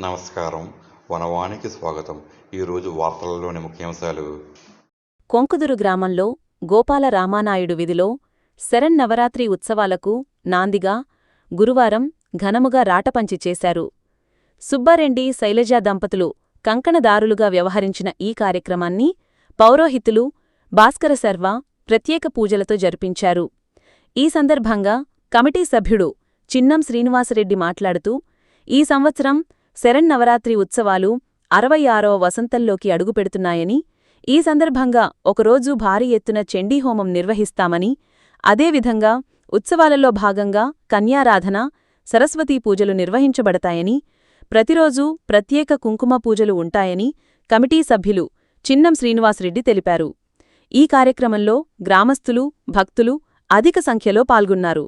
నమస్కారం. వనవానికి స్వాగతం. ఈరోజు వార్తలలోని ముఖ్యాంశాలు. కొంకుదురు గ్రామంలో గోపాల రామానాయుడు విధిలో శరన్నవరాత్రి ఉత్సవాలకు నాందిగా గురువారం ఘనముగా రాటపంచి చేశారు. సుబ్బారెడ్డి శైలజా దంపతులు కంకణదారులుగా వ్యవహరించిన ఈ కార్యక్రమాన్ని పౌరోహితులు భాస్కర శర్వ ప్రత్యేక పూజలతో జరిపించారు. ఈ సందర్భంగా కమిటీ సభ్యుడు చిన్నం శ్రీనివాసరెడ్డి మాట్లాడుతూ, ఈ సంవత్సరం శరన్నవరాత్రి ఉత్సవాలు 66వ వసంతంలోకి అడుగుపెడుతున్నాయని, ఈ సందర్భంగా ఒకరోజు భారీ ఎత్తున చండీహోమం నిర్వహిస్తామని, అదేవిధంగా ఉత్సవాలలో భాగంగా కన్యారాధన, సరస్వతీ పూజలు నిర్వహించబడతాయని, ప్రతిరోజూ ప్రత్యేక కుంకుమ పూజలు ఉంటాయని కమిటీ సభ్యులు చిన్నం శ్రీనివాసరెడ్డి తెలిపారు. ఈ కార్యక్రమంలో గ్రామస్థులు, భక్తులు అధిక సంఖ్యలో పాల్గొన్నారు.